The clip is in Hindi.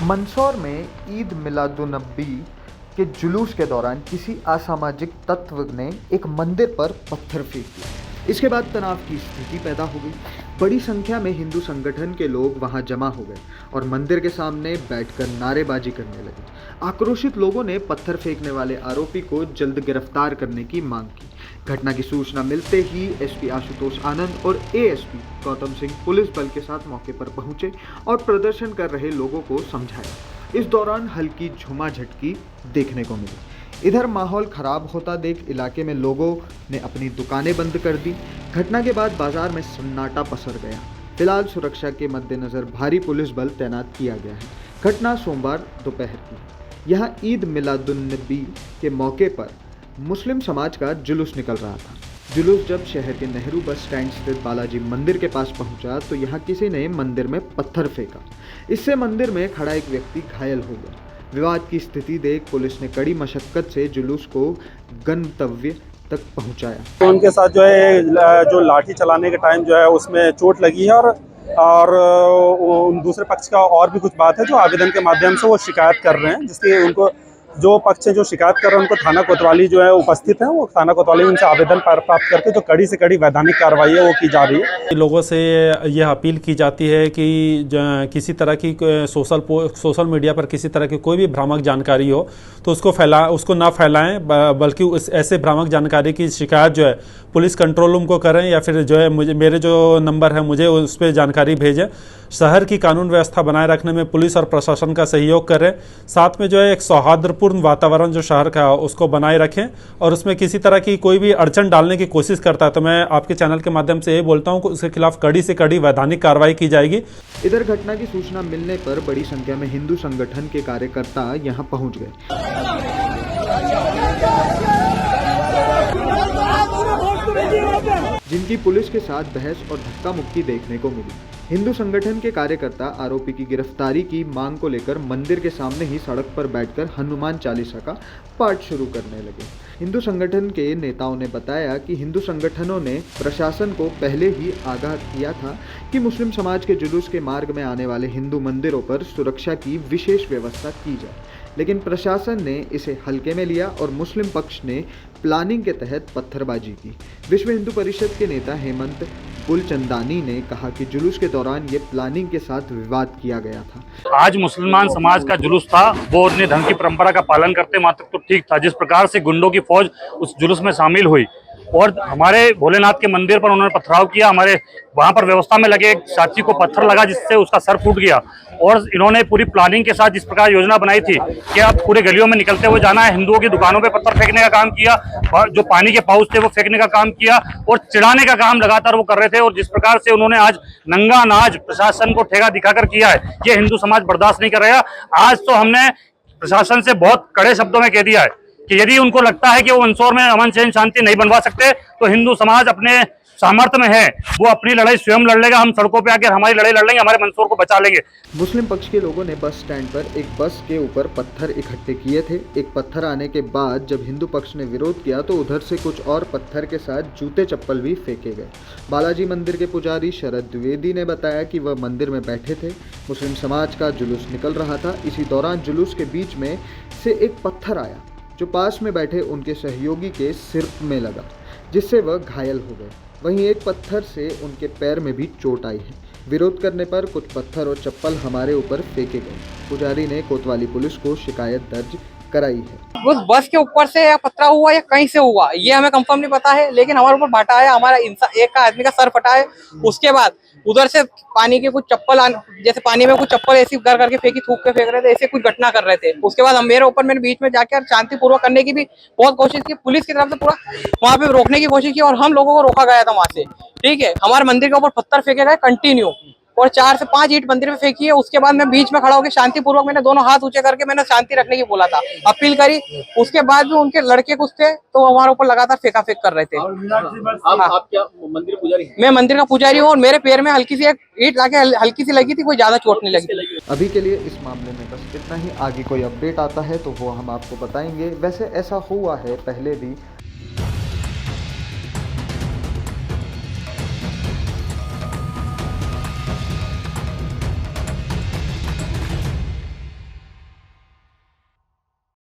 मंदसौर में ईद मिलादुन्नबी के जुलूस के दौरान किसी असामाजिक तत्व ने एक मंदिर पर पत्थर फेंक दिया। इसके बाद तनाव की स्थिति पैदा हो गई। बड़ी संख्या में हिंदू संगठन के लोग वहां जमा हो गए और मंदिर के सामने बैठकर नारेबाजी करने लगे। आक्रोशित लोगों ने पत्थर फेंकने वाले आरोपी को जल्द गिरफ्तार करने की मांग की। घटना की सूचना मिलते ही एसपी आशुतोष आनंद और एएसपी गौतम सिंह पुलिस बल के साथ मौके पर पहुंचे और प्रदर्शन कर रहे लोगों को समझाया। इस दौरान हल्की झुमाझटकी देखने को मिली। इधर माहौल खराब होता देख इलाके में लोगों ने अपनी दुकानें बंद कर दी। घटना के बाद बाजार में सन्नाटा पसर गया। फिलहाल सुरक्षा के मद्देनजर भारी पुलिस बल तैनात किया गया है। घटना सोमवार दोपहर की। यहाँ ईद मिलादुन्नबी के मौके पर मुस्लिम समाज का जुलूस निकल रहा था। जुलूस जब शहर के नेहरू बस स्टैंड स्थित बालाजी मंदिर के पास पहुंचा तो यहाँ किसी ने मंदिर में पत्थर फेंका। इससे मंदिर में खड़ा एक व्यक्ति घायल हो गया। विवाद की स्थिति देख पुलिस ने कड़ी मशक्कत से जुलूस को गंतव्य तक पहुंचाया। उनके साथ जो लाठी चलाने के टाइम जो है उसमें चोट लगी है और दूसरे पक्ष का और भी कुछ बात है जो आवेदन के माध्यम से वो शिकायत कर रहे हैं, जिसके उनको जो पक्ष है जो शिकायत कर रहे हैं उनको थाना कोतवाली जो है उपस्थित है। वो थाना कोतवाली में उनसे आवेदन प्राप्त करके जो कड़ी से कड़ी वैधानिक कार्रवाई है वो की जा रही है। लोगों से यह अपील की जाती है कि किसी तरह की सोशल मीडिया पर किसी तरह की कोई भी भ्रामक जानकारी हो तो उसको ना फैलाएं, बल्कि ऐसे भ्रामक जानकारी की शिकायत जो है पुलिस कंट्रोल रूम को करें या फिर जो है मेरे जो नंबर है मुझे उस पर जानकारी भेजें। शहर की कानून व्यवस्था बनाए रखने में पुलिस और प्रशासन का सहयोग करें। साथ में जो है एक सौहार्दपूर्ण वातावरण जो शहर का है उसको बनाए रखें और उसमें किसी तरह की कोई भी अड़चन डालने की कोशिश करता है तो मैं आपके चैनल के माध्यम से ये बोलता हूं कि उसके खिलाफ कड़ी से कड़ी वैधानिक कार्रवाई की जाएगी। इधर घटना की सूचना मिलने पर बड़ी संख्या में हिंदू संगठन के कार्यकर्ता यहां पहुंच गए, जिनकी पुलिस के साथ बहस और धक्का मुक्की देखने को मिली। हिंदू संगठन के कार्यकर्ता आरोपी की गिरफ्तारी की मांग को लेकर मंदिर के सामने ही सड़क पर बैठकर हनुमान चालीसा का पाठ शुरू करने लगे। हिंदू संगठन के नेताओं ने बताया कि हिंदू संगठनों ने प्रशासन को पहले ही आगाह किया था कि मुस्लिम समाज के जुलूस के मार्ग में आने वाले हिंदू मंदिरों पर सुरक्षा की विशेष व्यवस्था की जाए, लेकिन प्रशासन ने इसे हल्के में लिया और मुस्लिम पक्ष ने प्लानिंग के तहत पत्थरबाजी की। विश्व हिंदू परिषद के नेता हेमंत बुलचंदानी ने कहा कि जुलूस के दौरान ये प्लानिंग के साथ विवाद किया गया था। आज मुसलमान समाज का जुलूस था, वो अपने धर्म की परंपरा का पालन करते मात्र तो ठीक था। जिस प्रकार से गुंडों की फौज उस जुलूस में शामिल हुई और हमारे भोलेनाथ के मंदिर पर उन्होंने पथराव किया, हमारे वहां पर व्यवस्था में लगे एक साथी को पत्थर लगा जिससे उसका सर फूट गया। और इन्होंने पूरी प्लानिंग के साथ जिस प्रकार योजना बनाई थी कि अब पूरे गलियों में निकलते हुए जाना है, हिंदुओं की दुकानों पे पत्थर फेंकने का काम किया, जो पानी के पाउच थे वो फेंकने का काम किया और चिढ़ाने का काम लगातार वो कर रहे थे। और जिस प्रकार से उन्होंने आज नंगा नाच प्रशासन को ठेगा दिखाकर किया है, ये हिंदू समाज बर्दाश्त नहीं कर रहा। आज तो हमने प्रशासन से बहुत कड़े शब्दों में कह दिया है कि यदि उनको लगता है कि वो मंदसौर में अमन चैन शांति नहीं बनवा सकते तो हिंदू समाज अपने सामर्थ्य में है, वो अपनी लड़ाई स्वयं लड़ लेगा। हम सड़कों पे आकर हमारी लड़ाई लड़ लेंगे, हमारे मंदसौर को बचा लेंगे। मुस्लिम पक्ष के लोगों ने बस स्टैंड पर एक बस के ऊपर पत्थर इकट्ठे किए थे। एक पत्थर आने के बाद जब हिंदू पक्ष ने विरोध किया तो उधर से कुछ और पत्थर के साथ जूते चप्पल भी फेंके गए। बालाजी मंदिर के पुजारी शरद द्विवेदी ने बताया कि वह मंदिर में बैठे थे, मुस्लिम समाज का जुलूस निकल रहा था। इसी दौरान जुलूस के बीच में से एक पत्थर आया जो पास में बैठे उनके सहयोगी के सिर में लगा, जिससे वह घायल हो गए। वहीं एक पत्थर से उनके पैर में भी चोट आई है। विरोध करने पर कुछ पत्थर और चप्पल हमारे ऊपर फेंके गए। पुजारी ने कोतवाली पुलिस को शिकायत दर्ज कराई है। उस बस के ऊपर से या पथरा हुआ या कहीं से हुआ ये हमें कंफर्म नहीं पता है, लेकिन हमारे ऊपर बांटा है, हमारा एक का आदमी का सर फटा है। उसके बाद उधर से पानी के कुछ चप्पल जैसे पानी में कुछ चप्पल ऐसी कर करके फेंकी, थूक के फेंक रहे थे, ऐसे कुछ घटना कर रहे थे। उसके बाद हम मेरे ऊपर मैंने बीच में जाकर शांतिपूर्वक करने की भी बहुत कोशिश की, पुलिस की तरफ से पूरा वहाँ पे रोकने की कोशिश की और हम लोगों को रोका गया था वहां से। ठीक है, हमारे मंदिर के ऊपर पत्थर फेंके गए कंटिन्यू और 4 से 5 ईंट मंदिर में फेंकी है। उसके बाद मैं बीच में खड़ा होकर शांतिपूर्वक मैंने दोनों हाथ ऊंचे करके मैंने शांति रखने की बोला था, अपील करी। उसके बाद भी उनके लड़के कुछ थे तो हमारे ऊपर लगातार फेंका फेंक कर रहे थे। आप क्या मंदिर पुजारी हैं? मैं मंदिर का पुजारी हूँ और मेरे पैर में हल्की सी एक ईंट लाके हल्की सी लगी थी, कोई ज्यादा चोट नहीं लगी। अभी के लिए इस मामले में बस इतना ही। आगे कोई अपडेट आता है तो वो हम आपको बताएंगे। वैसे ऐसा हुआ है पहले भी